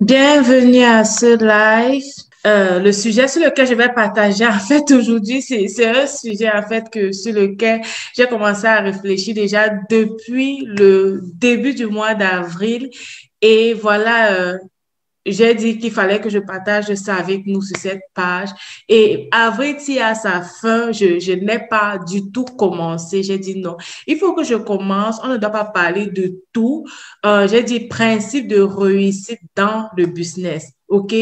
Bienvenue à ce live. Le sujet sur lequel je vais partager en fait aujourd'hui, c'est un sujet en fait que sur lequel j'ai commencé à réfléchir déjà depuis le début du mois d'avril. Et voilà, j'ai dit qu'il fallait que je partage ça avec nous sur cette page. Et avril tire à sa fin, je n'ai pas du tout commencé. J'ai dit non, il faut que je commence. On ne doit pas parler de tout. J'ai dit principe de réussite dans le business. OK?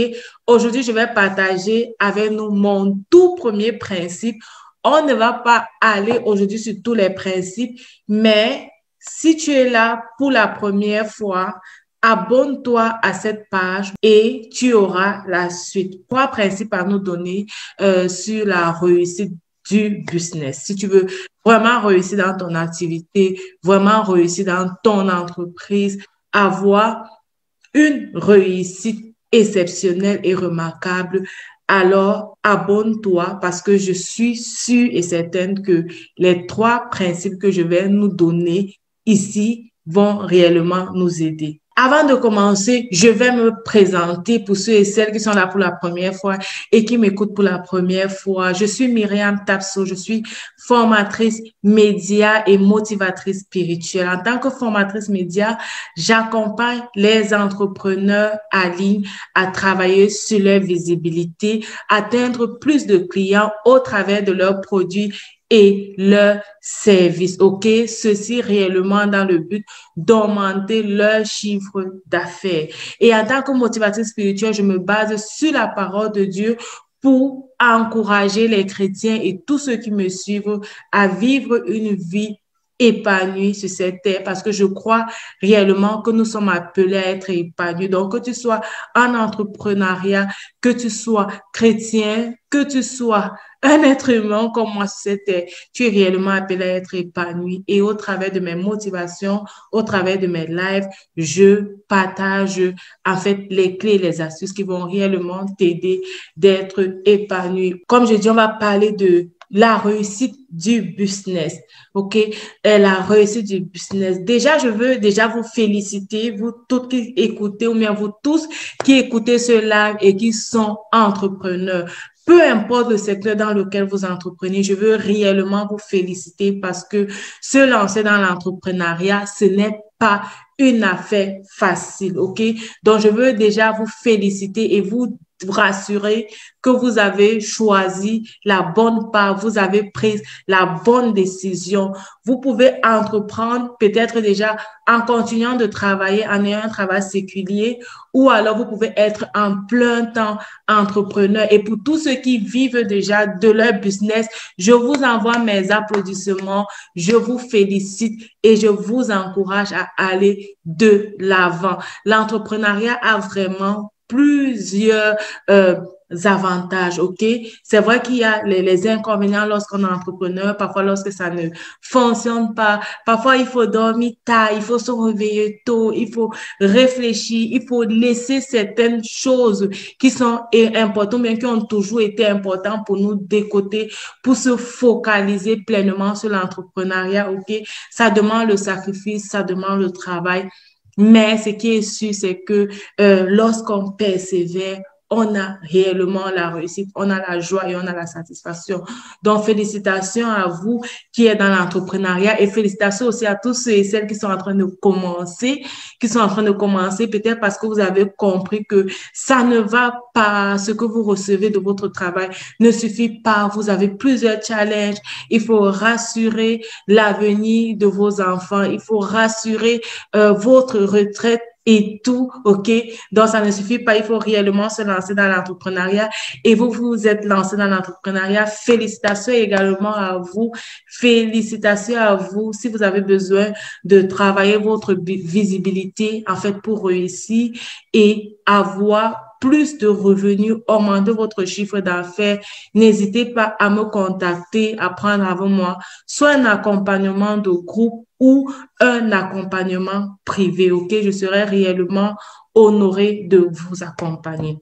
Aujourd'hui, je vais partager avec nous mon tout premier principe. On ne va pas aller aujourd'hui sur tous les principes, mais si tu es là pour la première fois, abonne-toi à cette page et tu auras la suite. Trois principes à nous donner sur la réussite du business. Si tu veux vraiment réussir dans ton activité, vraiment réussir dans ton entreprise, avoir une réussite exceptionnelle et remarquable, alors abonne-toi parce que je suis sûre et certaine que les trois principes que je vais nous donner ici vont réellement nous aider. Avant de commencer, je vais me présenter pour ceux et celles qui sont là pour la première fois et qui m'écoutent pour la première fois. Je suis Myriam Tapso, je suis formatrice média et motivatrice spirituelle. En tant que formatrice média, j'accompagne les entrepreneurs en ligne à travailler sur leur visibilité, atteindre plus de clients au travers de leurs produits et leurs services. OK? Ceci réellement dans le but d'augmenter leur chiffre d'affaires. Et en tant que motivatrice spirituelle, je me base sur la parole de Dieu pour encourager les chrétiens et tous ceux qui me suivent à vivre une vie épanouie sur cette terre parce que je crois réellement que nous sommes appelés à être épanouis. Donc, que tu sois en entrepreneuriat, que tu sois chrétien, que tu sois un être humain comme moi, c'était, tu es réellement appelé à être épanoui. Et au travers de mes motivations, au travers de mes lives, je partage en fait les clés, les astuces qui vont réellement t'aider d'être épanoui. Comme je dis, on va parler de la réussite du business. OK? La réussite du business. Déjà, je veux déjà vous féliciter, vous toutes qui écoutez, ou bien vous tous qui écoutez ce live et qui sont entrepreneurs. Peu importe le secteur dans lequel vous entreprenez, je veux réellement vous féliciter parce que se lancer dans l'entrepreneuriat, ce n'est pas une affaire facile, OK? Donc, je veux déjà vous féliciter et vous rassurer que vous avez choisi la bonne part, vous avez pris la bonne décision. Vous pouvez entreprendre peut-être déjà en continuant de travailler, en ayant un travail séculier, ou alors vous pouvez être en plein temps entrepreneur. Et pour tous ceux qui vivent déjà de leur business, je vous envoie mes applaudissements, je vous félicite et je vous encourage à aller de l'avant. L'entrepreneuriat a vraiment plusieurs avantages, OK? C'est vrai qu'il y a les inconvénients lorsqu'on est entrepreneur, parfois lorsque ça ne fonctionne pas, parfois il faut dormir tard, il faut se réveiller tôt, il faut réfléchir, il faut laisser certaines choses qui sont importantes, bien qui ont toujours été importantes pour nous de côté, pour se focaliser pleinement sur l'entrepreneuriat, OK? Ça demande le sacrifice, ça demande le travail. Mais ce qui est sûr, c'est que lorsqu'on persévère, on a réellement la réussite, on a la joie et on a la satisfaction. Donc, félicitations à vous qui êtes dans l'entrepreneuriat et félicitations aussi à tous ceux et celles qui sont en train de commencer, peut-être parce que vous avez compris que ça ne va pas, ce que vous recevez de votre travail ne suffit pas. Vous avez plusieurs challenges. Il faut rassurer l'avenir de vos enfants. Il faut rassurer votre retraite et tout, OK? Donc, ça ne suffit pas. Il faut réellement se lancer dans l'entrepreneuriat. Et vous vous êtes lancé dans l'entrepreneuriat. Félicitations également à vous. Félicitations à vous si vous avez besoin de travailler votre visibilité, en fait, pour réussir et avoir plus de revenus, augmenter votre chiffre d'affaires, n'hésitez pas à me contacter, à prendre avec moi soit un accompagnement de groupe ou un accompagnement privé, OK? Je serai réellement honorée de vous accompagner.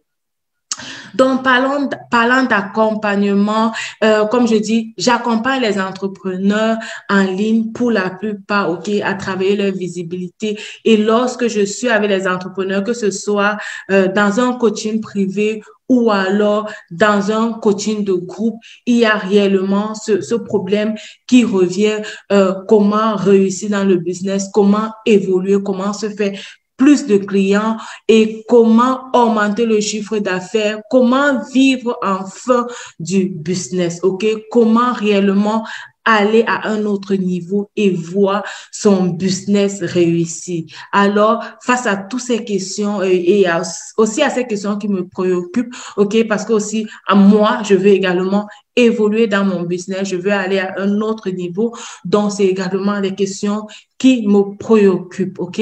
Donc, parlant d'accompagnement, comme je dis, j'accompagne les entrepreneurs en ligne pour la plupart, OK, à travailler leur visibilité. Et lorsque je suis avec les entrepreneurs, que ce soit dans un coaching privé ou alors dans un coaching de groupe, il y a réellement ce problème qui revient, comment réussir dans le business, comment évoluer, comment se faire plus de clients et comment augmenter le chiffre d'affaires, comment vivre enfin du business, OK? Comment réellement aller à un autre niveau et voir son business réussir. Alors, face à toutes ces questions aussi à ces questions qui me préoccupent, OK, parce que aussi, à moi, je veux également évoluer dans mon business, je veux aller à un autre niveau, donc c'est également des questions qui me préoccupent, OK?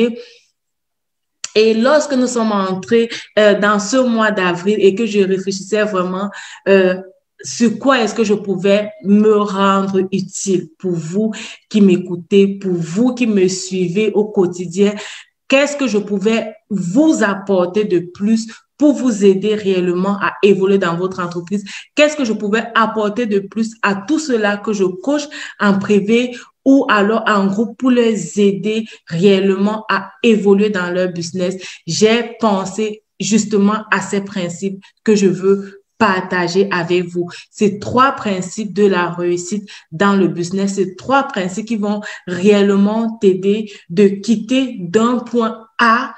Et lorsque nous sommes entrés dans ce mois d'avril et que je réfléchissais vraiment sur quoi est-ce que je pouvais me rendre utile pour vous qui m'écoutez, pour vous qui me suivez au quotidien, qu'est-ce que je pouvais vous apporter de plus pour vous aider réellement à évoluer dans votre entreprise? Qu'est-ce que je pouvais apporter de plus à tout cela que je coach en privé ou alors en groupe pour les aider réellement à évoluer dans leur business? J'ai pensé justement à ces principes que je veux partager avec vous. Ces trois principes de la réussite dans le business, ces trois principes qui vont réellement t'aider de quitter d'un point A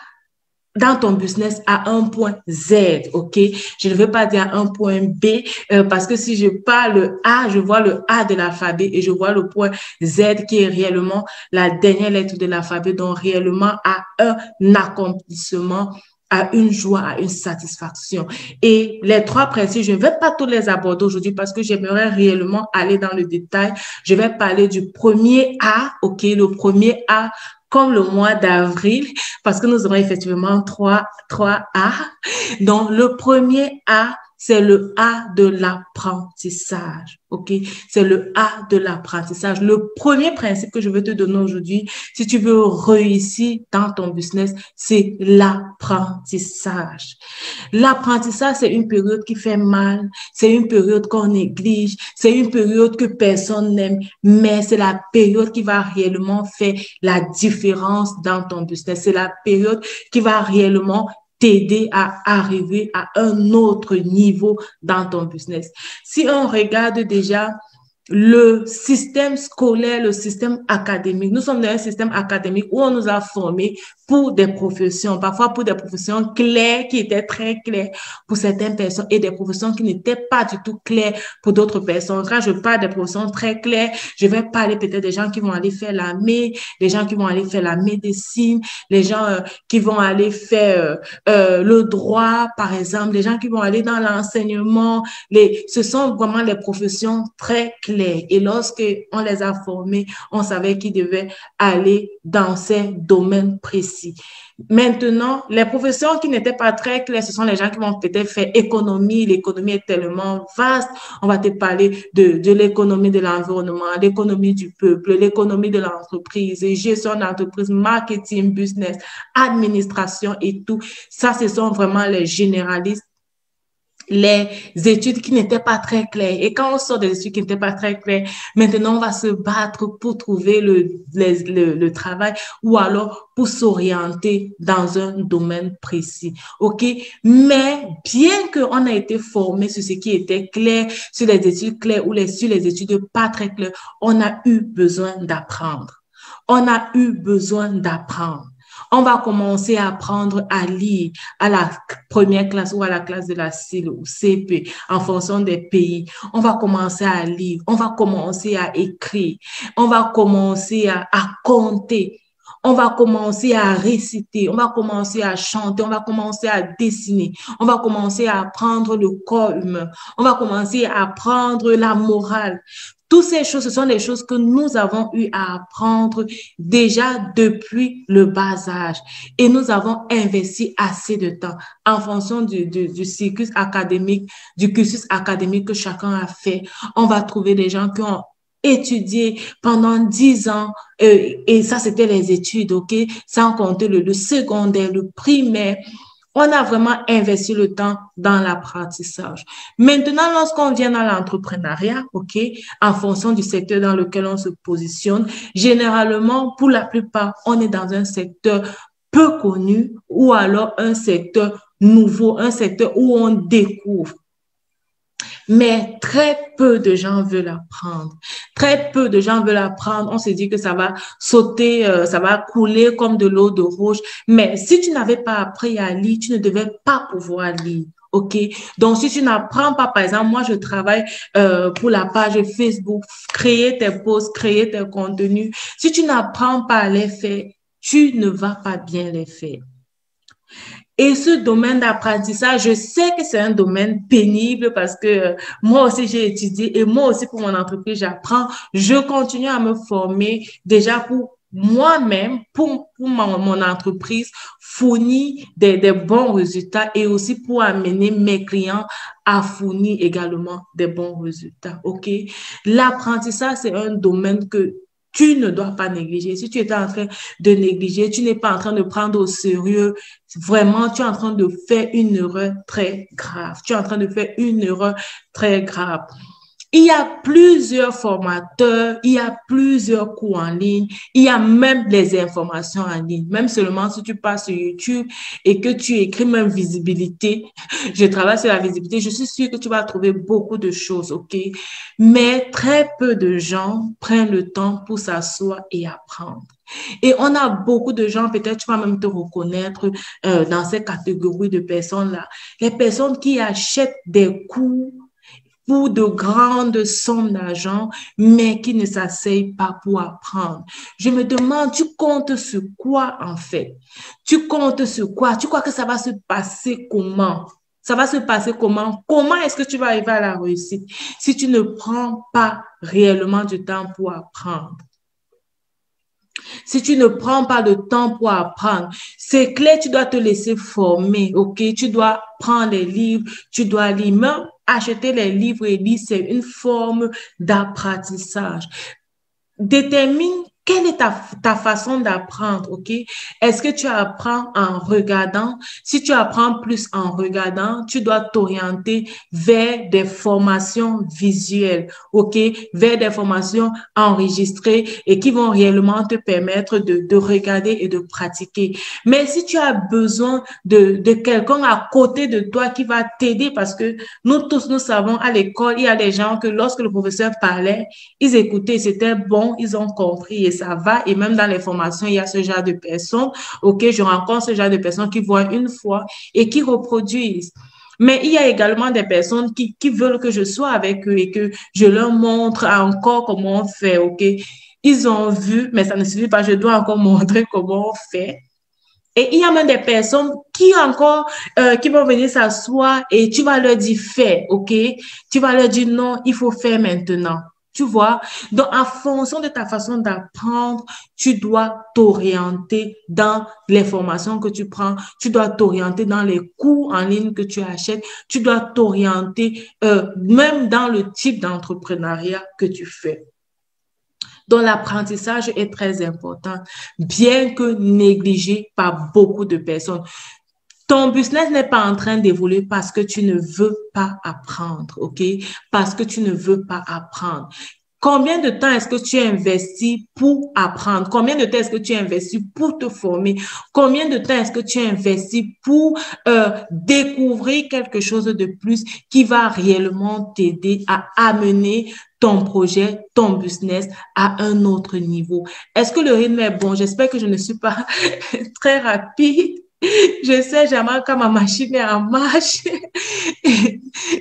dans ton business à un point Z, OK? Je ne veux pas dire un point B parce que si je parle le A, je vois le A de l'alphabet et je vois le point Z qui est réellement la dernière lettre de l'alphabet, donc réellement à un accomplissement, à une joie, à une satisfaction. Et les trois principes, je ne vais pas tous les aborder aujourd'hui parce que j'aimerais réellement aller dans le détail. Je vais parler du premier A, OK? Le premier A comme le mois d'avril, parce que nous aurons effectivement trois A. Donc, le premier A, c'est le A de l'apprentissage. OK? C'est le A de l'apprentissage. Le premier principe que je veux te donner aujourd'hui, si tu veux réussir dans ton business, c'est l'apprentissage. L'apprentissage, c'est une période qui fait mal, c'est une période qu'on néglige, c'est une période que personne n'aime, mais c'est la période qui va réellement faire la différence dans ton business. C'est la période qui va réellement t'aider à arriver à un autre niveau dans ton business. Si on regarde déjà le système scolaire, le système académique, nous sommes dans un système académique où on nous a formés pour des professions, parfois pour des professions claires qui étaient très claires pour certaines personnes et des professions qui n'étaient pas du tout claires pour d'autres personnes. Quand je parle des professions très claires, je vais parler peut-être des gens qui vont aller faire l'armée, des gens qui vont aller faire la médecine, les gens qui vont aller faire le droit, par exemple, les gens qui vont aller dans l'enseignement. Ce sont vraiment les professions très claires. Et lorsque on les a formés, on savait qu'ils devaient aller dans ces domaines précis. Maintenant, les professions qui n'étaient pas très claires, ce sont les gens qui vont peut-être faire économie. L'économie est tellement vaste. On va te parler de l'économie de l'environnement, l'économie du peuple, l'économie de l'entreprise, gestion d'entreprise, marketing, business, administration et tout. Ça, ce sont vraiment les généralistes, les études qui n'étaient pas très claires. Et quand on sort des études qui n'étaient pas très claires, maintenant, on va se battre pour trouver le travail ou alors pour s'orienter dans un domaine précis. OK? Mais bien qu'on a été formé sur ce qui était clair, sur les études claires ou sur les études pas très claires, on a eu besoin d'apprendre. On a eu besoin d'apprendre. On va commencer à apprendre à lire à la première classe ou à la classe de la CIL ou CP en fonction des pays. On va commencer à lire, on va commencer à écrire, on va commencer à compter. On va commencer à réciter, on va commencer à chanter, on va commencer à dessiner, on va commencer à apprendre le corps humain, on va commencer à apprendre la morale. Toutes ces choses, ce sont des choses que nous avons eu à apprendre déjà depuis le bas âge. Et nous avons investi assez de temps en fonction du cursus académique que chacun a fait. On va trouver des gens qui ont étudié pendant 10 ans et ça, c'était les études, OK? Sans compter le secondaire, le primaire. On a vraiment investi le temps dans l'apprentissage. Maintenant, lorsqu'on vient dans l'entrepreneuriat, OK, en fonction du secteur dans lequel on se positionne, généralement, pour la plupart, on est dans un secteur peu connu ou alors un secteur nouveau, un secteur où on découvre. Mais très peu de gens veulent apprendre. Très peu de gens veulent apprendre. On se dit que ça va sauter, ça va couler comme de l'eau de roche. Mais si tu n'avais pas appris à lire, tu ne devais pas pouvoir lire. OK? Donc, si tu n'apprends pas, par exemple, moi, je travaille pour la page Facebook, créer tes posts, créer tes contenus. Si tu n'apprends pas à les faire, tu ne vas pas bien les faire. Et ce domaine d'apprentissage, je sais que c'est un domaine pénible parce que moi aussi j'ai étudié et moi aussi pour mon entreprise, j'apprends. Je continue à me former déjà pour moi-même, pour mon entreprise, fournir des bons résultats et aussi pour amener mes clients à fournir également des bons résultats. OK? L'apprentissage, c'est un domaine que tu ne dois pas négliger. Si tu es en train de négliger, tu n'es pas en train de prendre au sérieux. Vraiment, tu es en train de faire une erreur très grave. Tu es en train de faire une erreur très grave. Il y a plusieurs formateurs, il y a plusieurs cours en ligne, il y a même les informations en ligne. Même seulement si tu passes sur YouTube et que tu écris même visibilité, je travaille sur la visibilité, je suis sûre que tu vas trouver beaucoup de choses, OK? Mais très peu de gens prennent le temps pour s'asseoir et apprendre. Et on a beaucoup de gens, peut-être tu vas même te reconnaître dans ces catégories de personnes-là. Les personnes qui achètent des cours pour de grandes sommes d'argent, mais qui ne s'asseyent pas pour apprendre. Je me demande, tu comptes sur quoi en fait? Tu comptes sur quoi? Tu crois que ça va se passer comment? Ça va se passer comment? Comment est-ce que tu vas arriver à la réussite si tu ne prends pas réellement du temps pour apprendre? Si tu ne prends pas le temps pour apprendre, c'est clair, tu dois te laisser former, OK? Tu dois prendre les livres, tu dois lire. Même acheter les livres et lire, c'est une forme d'apprentissage. Détermine quelle est ta façon d'apprendre, OK? Est-ce que tu apprends en regardant? Si tu apprends plus en regardant, tu dois t'orienter vers des formations visuelles, OK? Vers des formations enregistrées et qui vont réellement te permettre de regarder et de pratiquer. Mais si tu as besoin de quelqu'un à côté de toi qui va t'aider, parce que nous tous, nous savons à l'école, il y a des gens que lorsque le professeur parlait, ils écoutaient, c'était bon, ils ont compris et ça va. Et même dans les formations, il y a ce genre de personnes. OK, je rencontre ce genre de personnes qui voient une fois et qui reproduisent. Mais il y a également des personnes qui veulent que je sois avec eux et que je leur montre encore comment on fait, OK? Ils ont vu, mais ça ne suffit pas, je dois encore montrer comment on fait. Et il y a même des personnes qui vont venir s'asseoir et tu vas leur dire fais, OK? Tu vas leur dire non, il faut faire maintenant. Tu vois? Donc, en fonction de ta façon d'apprendre, tu dois t'orienter dans les formations que tu prends, tu dois t'orienter dans les cours en ligne que tu achètes, tu dois t'orienter même dans le type d'entrepreneuriat que tu fais. Donc, l'apprentissage est très important, bien que négligé par beaucoup de personnes. Ton business n'est pas en train d'évoluer parce que tu ne veux pas apprendre, OK? Parce que tu ne veux pas apprendre. Combien de temps est-ce que tu as investi pour apprendre? Combien de temps est-ce que tu as investi pour te former? Combien de temps est-ce que tu as investi pour découvrir quelque chose de plus qui va réellement t'aider à amener ton projet, ton business à un autre niveau? Est-ce que le rythme est bon? J'espère que je ne suis pas très rapide. Je sais jamais quand ma machine est en marche.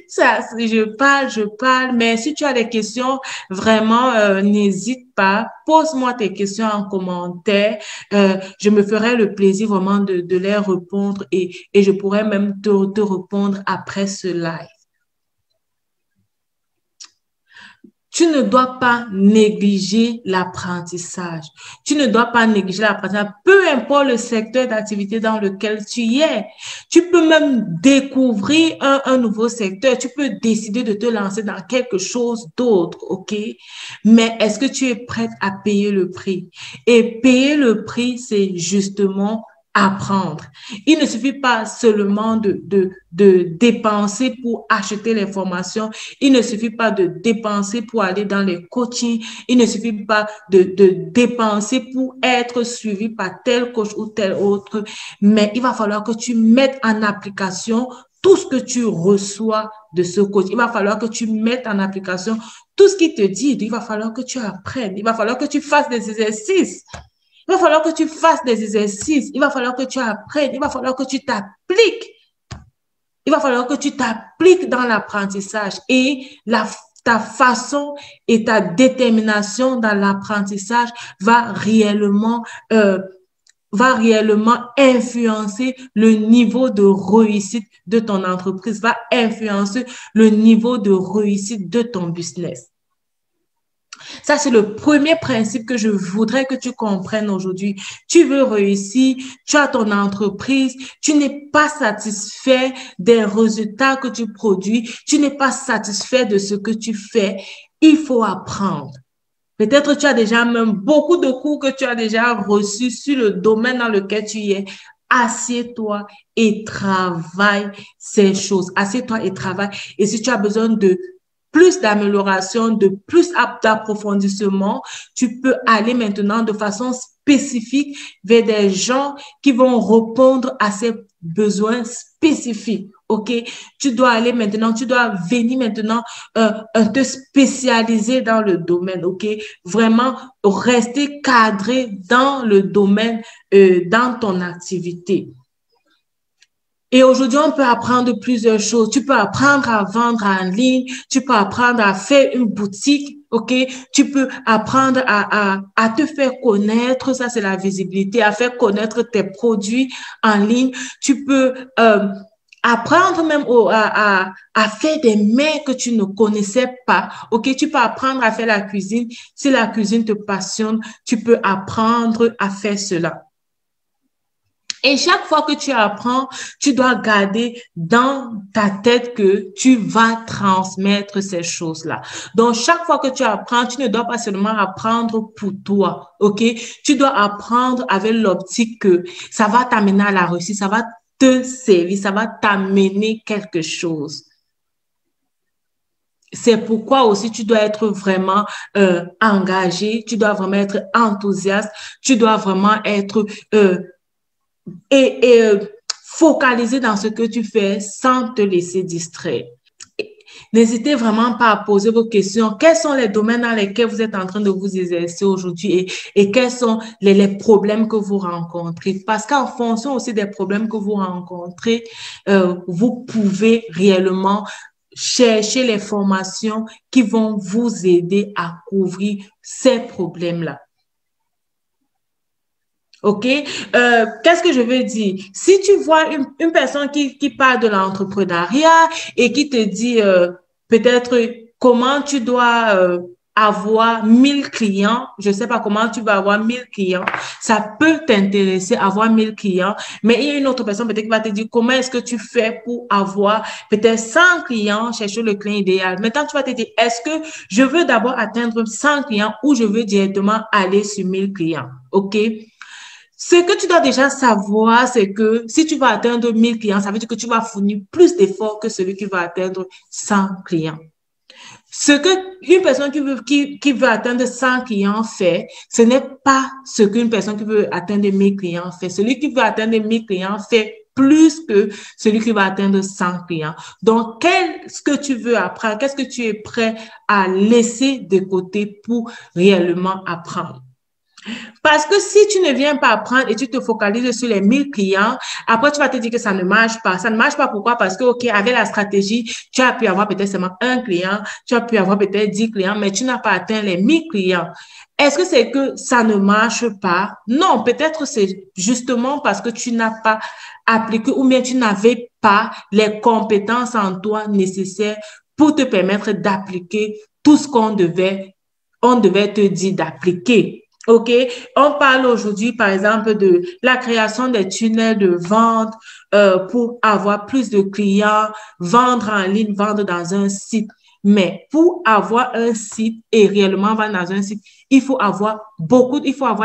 Ça, je parle, mais si tu as des questions, vraiment, n'hésite pas. Pose-moi tes questions en commentaire. Je me ferai le plaisir vraiment de les répondre et je pourrais même te répondre après ce live. Tu ne dois pas négliger l'apprentissage. Tu ne dois pas négliger l'apprentissage, peu importe le secteur d'activité dans lequel tu es. Tu peux même découvrir un nouveau secteur. Tu peux décider de te lancer dans quelque chose d'autre, OK? Mais est-ce que tu es prête à payer le prix? Et payer le prix, c'est justement apprendre. Il ne suffit pas seulement de dépenser pour acheter les formations. Il ne suffit pas de dépenser pour aller dans les coachings. Il ne suffit pas de dépenser pour être suivi par tel coach ou tel autre. Mais il va falloir que tu mettes en application tout ce que tu reçois de ce coach. Il va falloir que tu mettes en application tout ce qu'il te dit. Il va falloir que tu apprennes. Il va falloir que tu fasses des exercices. Il va falloir que tu fasses des exercices. Il va falloir que tu apprennes. Il va falloir que tu t'appliques. Il va falloir que tu t'appliques dans l'apprentissage et ta façon et ta détermination dans l'apprentissage va réellement influencer le niveau de réussite de ton entreprise, va influencer le niveau de réussite de ton business. Ça, c'est le premier principe que je voudrais que tu comprennes aujourd'hui. Tu veux réussir, tu as ton entreprise, tu n'es pas satisfait des résultats que tu produis, tu n'es pas satisfait de ce que tu fais. Il faut apprendre. Peut-être tu as déjà même beaucoup de cours que tu as déjà reçus sur le domaine dans lequel tu es. Assieds-toi et travaille ces choses. Assieds-toi et travaille. Et si tu as besoin de plus d'amélioration, de plus d'approfondissement, tu peux aller maintenant de façon spécifique vers des gens qui vont répondre à ces besoins spécifiques. OK? Tu dois aller maintenant, tu dois venir maintenant te spécialiser dans le domaine. OK? Vraiment rester cadré dans le domaine, dans ton activité. Et aujourd'hui, on peut apprendre plusieurs choses. Tu peux apprendre à vendre en ligne. Tu peux apprendre à faire une boutique. OK? Tu peux apprendre à te faire connaître. Ça, c'est la visibilité. À faire connaître tes produits en ligne. Tu peux apprendre même à faire des mets que tu ne connaissais pas. OK? Tu peux apprendre à faire la cuisine. Si la cuisine te passionne, tu peux apprendre à faire cela. Et chaque fois que tu apprends, tu dois garder dans ta tête que tu vas transmettre ces choses-là. Donc, chaque fois que tu apprends, tu ne dois pas seulement apprendre pour toi, OK? Tu dois apprendre avec l'optique que ça va t'amener à la réussite, ça va te servir, ça va t'amener quelque chose. C'est pourquoi aussi tu dois être vraiment engagé, tu dois vraiment être enthousiaste, tu dois vraiment être focaliser dans ce que tu fais sans te laisser distraire. N'hésitez vraiment pas à poser vos questions. Quels sont les domaines dans lesquels vous êtes en train de vous exercer aujourd'hui et quels sont les problèmes que vous rencontrez? Parce qu'en fonction aussi des problèmes que vous rencontrez, vous pouvez réellement chercher les formations qui vont vous aider à couvrir ces problèmes-là. OK? Qu'est-ce que je veux dire? Si tu vois une personne qui parle de l'entrepreneuriat et qui te dit peut-être comment tu dois avoir 1000 clients, je sais pas comment tu vas avoir 1000 clients, ça peut t'intéresser avoir 1000 clients, mais il y a une autre personne peut-être qui va te dire comment est-ce que tu fais pour avoir peut-être 100 clients, chercher le client idéal. Maintenant, tu vas te dire, est-ce que je veux d'abord atteindre 100 clients ou je veux directement aller sur 1000 clients? OK? Ce que tu dois déjà savoir, c'est que si tu vas atteindre 1000 clients, ça veut dire que tu vas fournir plus d'efforts que celui qui va atteindre 100 clients. Ce que une personne qui veut atteindre 100 clients fait, ce n'est pas ce qu'une personne qui veut atteindre 1000 clients fait. Celui qui veut atteindre 1000 clients fait plus que celui qui va atteindre 100 clients. Donc, qu'est-ce que tu veux apprendre? Qu'est-ce que tu es prêt à laisser de côté pour réellement apprendre? Parce que si tu ne viens pas apprendre et tu te focalises sur les 1000 clients, après tu vas te dire que ça ne marche pas. Ça ne marche pas pourquoi? Parce que, OK, avec la stratégie, tu as pu avoir peut-être seulement un client, tu as pu avoir peut-être 10 clients, mais tu n'as pas atteint les 1000 clients. Est-ce que c'est que ça ne marche pas? Non, peut-être c'est justement parce que tu n'as pas appliqué ou bien tu n'avais pas les compétences en toi nécessaires pour te permettre d'appliquer tout ce on devait te dire d'appliquer. OK? On parle aujourd'hui, par exemple, de la création des tunnels de vente pour avoir plus de clients, vendre en ligne, vendre dans un site. Mais pour avoir un site et réellement vendre dans un site, il faut avoir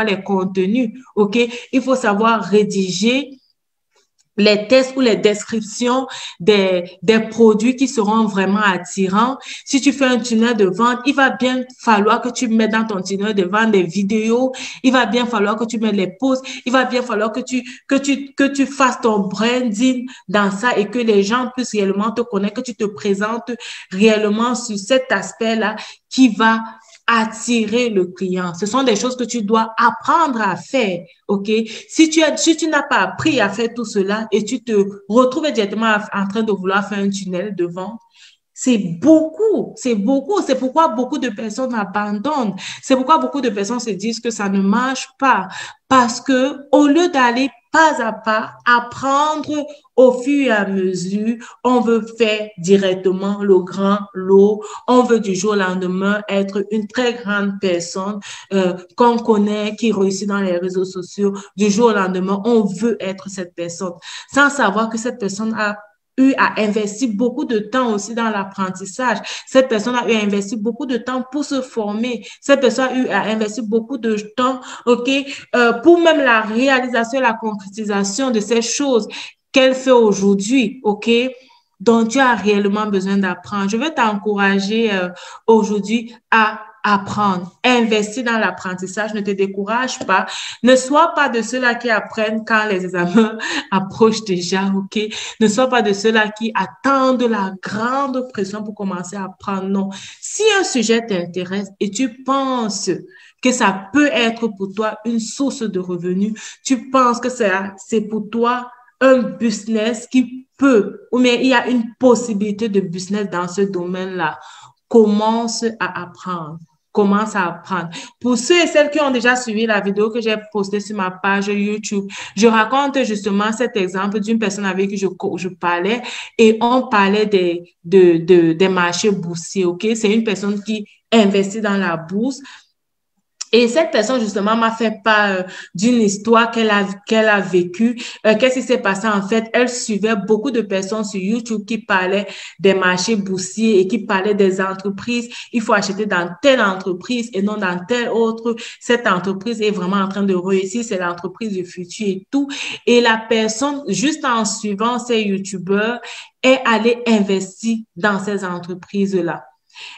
les contenus, OK? Il faut savoir rédiger les tests ou les descriptions des produits qui seront vraiment attirants. Si tu fais un tunnel de vente, il va bien falloir que tu mettes dans ton tunnel de vente des vidéos. Il va bien falloir que tu mettes les posts. Il va bien falloir que tu fasses ton branding dans ça et que les gens puissent réellement te connaître, que tu te présentes réellement sur cet aspect-là qui va attirer le client. Ce sont des choses que tu dois apprendre à faire, OK? Si tu n'as pas appris à faire tout cela et tu te retrouves directement en train de vouloir faire un tunnel de vente, c'est beaucoup, c'est beaucoup. C'est pourquoi beaucoup de personnes abandonnent. C'est pourquoi beaucoup de personnes se disent que ça ne marche pas. Parce que au lieu d'aller pas à pas, apprendre au fur et à mesure, on veut faire directement le grand lot. On veut du jour au lendemain être une très grande personne qu'on connaît, qui réussit dans les réseaux sociaux. Du jour au lendemain, on veut être cette personne sans savoir que cette personne a eu à investir beaucoup de temps aussi dans l'apprentissage. Cette personne a eu à investir beaucoup de temps pour se former. Cette personne a eu à investir beaucoup de temps, OK, pour même la réalisation, la concrétisation de ces choses qu'elle fait aujourd'hui, OK? Donc, tu as réellement besoin d'apprendre. Je veux t'encourager aujourd'hui à apprendre, investir dans l'apprentissage, ne te décourage pas. Ne sois pas de ceux-là qui apprennent quand les examens approchent déjà, OK? Ne sois pas de ceux-là qui attendent la grande pression pour commencer à apprendre. Non. Si un sujet t'intéresse et tu penses que ça peut être pour toi une source de revenus, tu penses que c'est pour toi un business qui peut, ou bien il y a une possibilité de business dans ce domaine-là, commence à apprendre. Commence à apprendre. Pour ceux et celles qui ont déjà suivi la vidéo que j'ai postée sur ma page YouTube, je raconte justement cet exemple d'une personne avec qui je parlais et on parlait des marchés boursiers, OK? C'est une personne qui investit dans la bourse. Et cette personne, justement, m'a fait part d'une histoire qu'elle a vécue. Qu'est-ce qui s'est passé? En fait, elle suivait beaucoup de personnes sur YouTube qui parlaient des marchés boursiers et qui parlaient des entreprises. Il faut acheter dans telle entreprise et non dans telle autre. Cette entreprise est vraiment en train de réussir. C'est l'entreprise du futur et tout. Et la personne, juste en suivant ces YouTubeurs, est allée investir dans ces entreprises-là.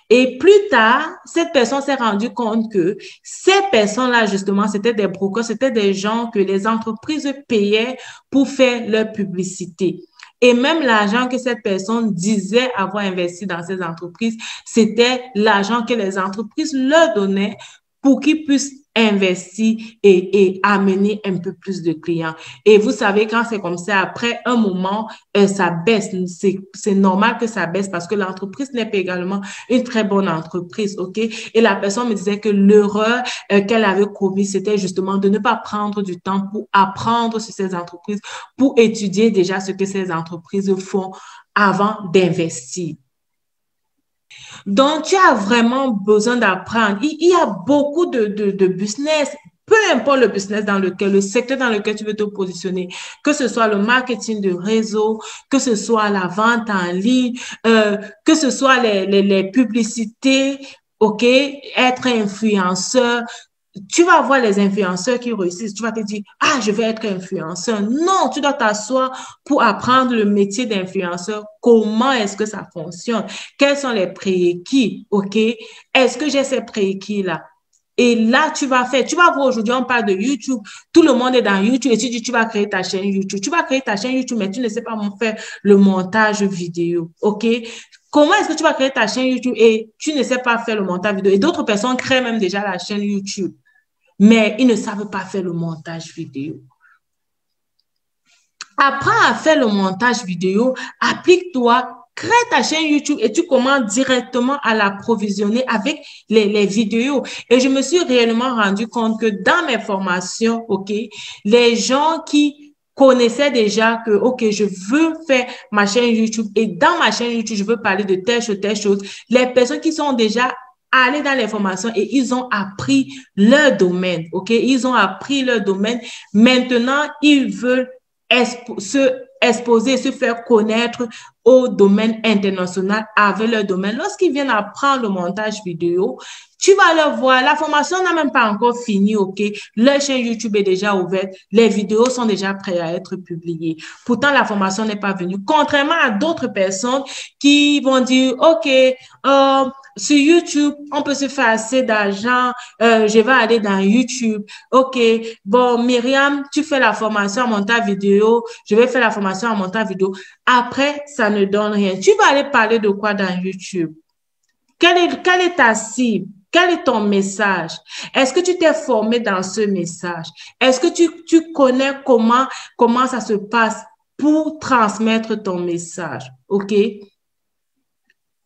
Et plus tard, cette personne s'est rendue compte que ces personnes-là, justement, c'était des brokers, c'était des gens que les entreprises payaient pour faire leur publicité. Et même l'argent que cette personne disait avoir investi dans ces entreprises, c'était l'argent que les entreprises leur donnaient pour qu'ils puissent investir et amener un peu plus de clients. Et vous savez, quand c'est comme ça, après un moment, ça baisse. C'est normal que ça baisse parce que l'entreprise n'est pas également une très bonne entreprise, OK? Et la personne me disait que l'erreur qu'elle avait commise, c'était justement de ne pas prendre du temps pour apprendre sur ces entreprises, pour étudier déjà ce que ces entreprises font avant d'investir. Donc, tu as vraiment besoin d'apprendre. Il y a beaucoup de business, peu importe le business dans lequel, le secteur dans lequel tu veux te positionner, que ce soit le marketing de réseau, que ce soit la vente en ligne, que ce soit les publicités, OK, être influenceur. Tu vas voir les influenceurs qui réussissent. Tu vas te dire, ah, je vais être influenceur. Non, tu dois t'asseoir pour apprendre le métier d'influenceur. Comment est-ce que ça fonctionne? Quels sont les prérequis? OK? Est-ce que j'ai ces prérequis-là? Et là, tu vas voir aujourd'hui, on parle de YouTube. Tout le monde est dans YouTube et tu dis, tu vas créer ta chaîne YouTube. Tu vas créer ta chaîne YouTube, mais tu ne sais pas faire le montage vidéo. OK? Comment est-ce que tu vas créer ta chaîne YouTube et tu ne sais pas faire le montage vidéo? Et d'autres personnes créent même déjà la chaîne YouTube, mais ils ne savent pas faire le montage vidéo. Apprends à faire le montage vidéo, applique-toi, crée ta chaîne YouTube et tu commences directement à l'approvisionner avec les vidéos. Et je me suis réellement rendu compte que dans mes formations, OK, les gens qui connaissaient déjà que, OK, je veux faire ma chaîne YouTube et dans ma chaîne YouTube, je veux parler de telle chose, les personnes qui sont déjà aller dans les formations et ils ont appris leur domaine, OK? Ils ont appris leur domaine. Maintenant, ils veulent exposer et se faire connaître au domaine international avec leur domaine. Lorsqu'ils viennent apprendre le montage vidéo, tu vas leur voir, la formation n'a même pas encore fini, OK? Leur chaîne YouTube est déjà ouverte, les vidéos sont déjà prêtes à être publiées. Pourtant, la formation n'est pas venue. Contrairement à d'autres personnes qui vont dire, OK, sur YouTube, on peut se faire assez d'argent, je vais aller dans YouTube. OK, bon, Myriam, tu fais la formation en montage vidéo, je vais faire la formation en montage vidéo. Après, ça ne donne rien. Tu vas aller parler de quoi dans YouTube? Quelle est ta cible? Quel est ton message? Est-ce que tu t'es formé dans ce message? Est-ce que tu connais comment ça se passe pour transmettre ton message? OK?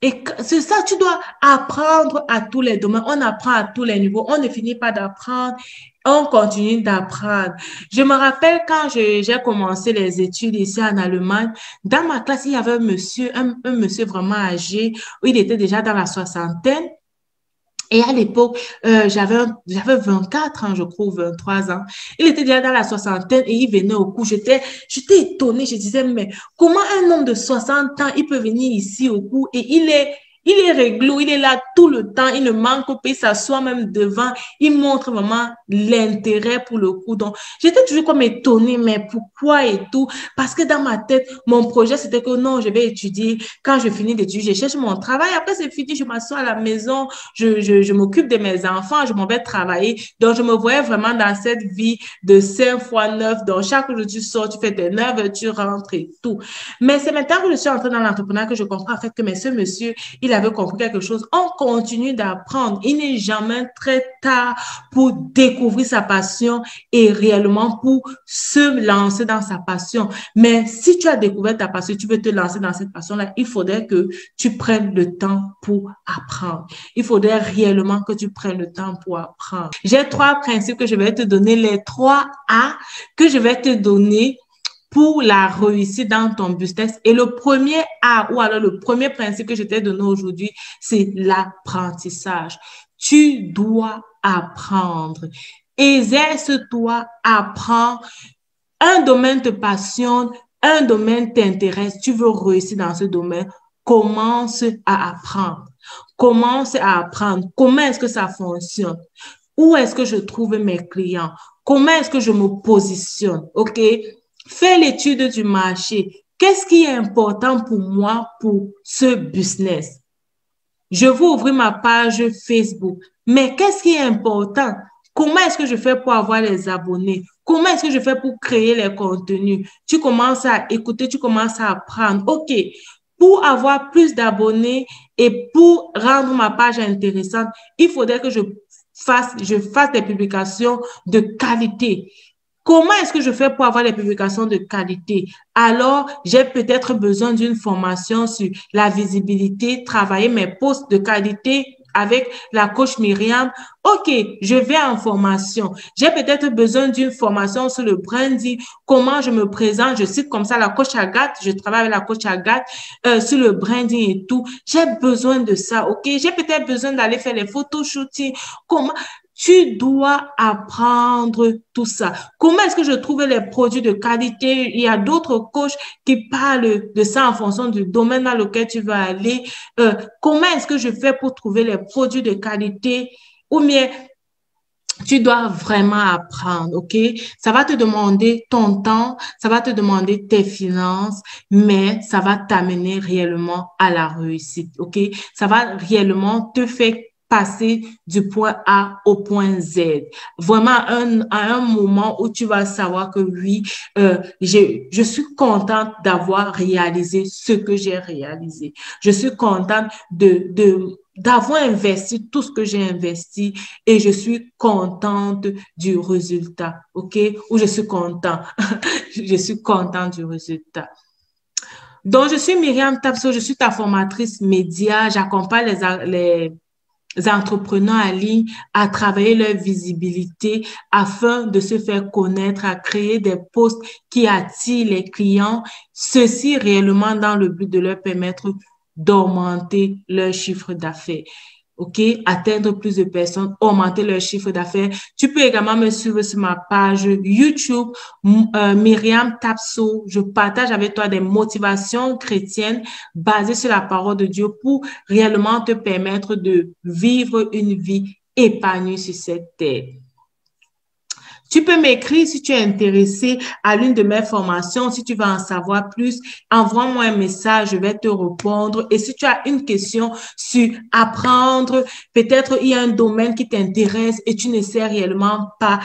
Et c'est ça, tu dois apprendre à tous les domaines. On apprend à tous les niveaux. On ne finit pas d'apprendre. On continue d'apprendre. Je me rappelle quand j'ai commencé les études ici en Allemagne, dans ma classe, il y avait un monsieur vraiment âgé. Il était déjà dans la soixantaine. Et à l'époque, j'avais 24 ans, je crois, ou 23 ans. Il était déjà dans la soixantaine et il venait au cours. J'étais étonnée. Je disais, mais comment un homme de 60 ans, il peut venir ici au cours et il est réglo, il est là tout le temps, il ne manque pas, il s'assoit même devant, il montre vraiment l'intérêt pour le cours. Donc, j'étais toujours comme étonnée, mais pourquoi et tout? Parce que dans ma tête, mon projet, c'était que non, je vais étudier. Quand je finis d'étudier, je cherche mon travail. Après, c'est fini, je m'assois à la maison, je m'occupe de mes enfants, je m'en vais travailler. Donc, je me voyais vraiment dans cette vie de 5 fois 9. Donc, chaque jour, tu sors, tu fais tes 9 heures, tu rentres et tout. Mais c'est maintenant que je suis entrée dans l'entrepreneuriat que je comprends en fait que mais ce monsieur, il avait compris quelque chose. On continue d'apprendre. Il n'est jamais très tard pour découvrir sa passion et réellement pour se lancer dans sa passion. Mais si tu as découvert ta passion, tu veux te lancer dans cette passion-là, il faudrait que tu prennes le temps pour apprendre. Il faudrait réellement que tu prennes le temps pour apprendre. J'ai 3 principes que je vais te donner, les 3 A que je vais te donner pour la réussite dans ton business. Et le premier A, ou alors le premier principe que je t'ai donné aujourd'hui, c'est l'apprentissage. Tu dois apprendre. Exerce-toi, apprends. Un domaine te passionne, un domaine t'intéresse, tu veux réussir dans ce domaine, commence à apprendre. Commence à apprendre. Comment est-ce que ça fonctionne? Où est-ce que je trouve mes clients? Comment est-ce que je me positionne? OK? Fais l'étude du marché. Qu'est-ce qui est important pour moi pour ce business? Je veux ouvrir ma page Facebook. Mais qu'est-ce qui est important? Comment est-ce que je fais pour avoir les abonnés? Comment est-ce que je fais pour créer les contenus? Tu commences à écouter, tu commences à apprendre. OK, pour avoir plus d'abonnés et pour rendre ma page intéressante, il faudrait que je fasse des publications de qualité. Comment est-ce que je fais pour avoir des publications de qualité? Alors, j'ai peut-être besoin d'une formation sur la visibilité, travailler mes posts de qualité avec la coach Myriam. OK, je vais en formation. J'ai peut-être besoin d'une formation sur le branding, comment je me présente. Je cite comme ça la coach Agathe, je travaille avec la coach Agathe sur le branding et tout. J'ai besoin de ça, OK? J'ai peut-être besoin d'aller faire les photoshootings. Comment? Tu dois apprendre tout ça. Comment est-ce que je trouve les produits de qualité? Il y a d'autres coachs qui parlent de ça en fonction du domaine dans lequel tu vas aller. Comment est-ce que je fais pour trouver les produits de qualité? Ou bien, tu dois vraiment apprendre, OK? Ça va te demander ton temps, ça va te demander tes finances, mais ça va t'amener réellement à la réussite, OK? Ça va réellement te faire passer du point A au point Z. Vraiment à un moment où tu vas savoir que oui, je suis contente d'avoir réalisé ce que j'ai réalisé. Je suis contente d'avoir investi tout ce que j'ai investi et je suis contente du résultat, OK? Ou je suis content. Je suis contente du résultat. Donc, je suis Myriam Tapso, je suis ta formatrice média. J'accompagne les entrepreneurs en ligne à travailler leur visibilité afin de se faire connaître, à créer des posts qui attirent les clients, ceci réellement dans le but de leur permettre d'augmenter leur chiffre d'affaires. OK? Atteindre plus de personnes, augmenter leur chiffre d'affaires. Tu peux également me suivre sur ma page YouTube, Myriam Tapso. Je partage avec toi des motivations chrétiennes basées sur la parole de Dieu pour réellement te permettre de vivre une vie épanouie sur cette terre. Tu peux m'écrire si tu es intéressé à l'une de mes formations, si tu veux en savoir plus, envoie-moi un message, je vais te répondre. Et si tu as une question sur apprendre, peut-être il y a un domaine qui t'intéresse et tu ne sais réellement pas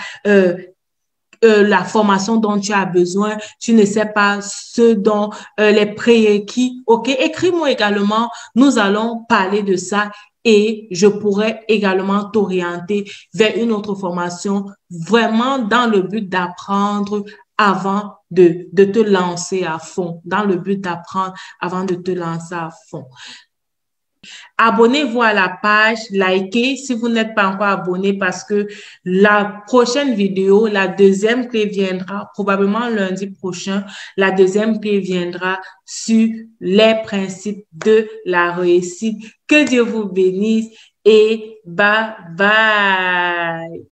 la formation dont tu as besoin, tu ne sais pas ce dont les prérequis. OK, écris-moi également, nous allons parler de ça et je pourrais également t'orienter vers une autre formation vraiment dans le but d'apprendre avant de te lancer à fond, dans le but d'apprendre avant de te lancer à fond. Abonnez-vous à la page, likez si vous n'êtes pas encore abonné parce que la prochaine vidéo, la deuxième clé viendra probablement lundi prochain. La deuxième clé viendra sur les principes de la réussite. Que Dieu vous bénisse et bye bye.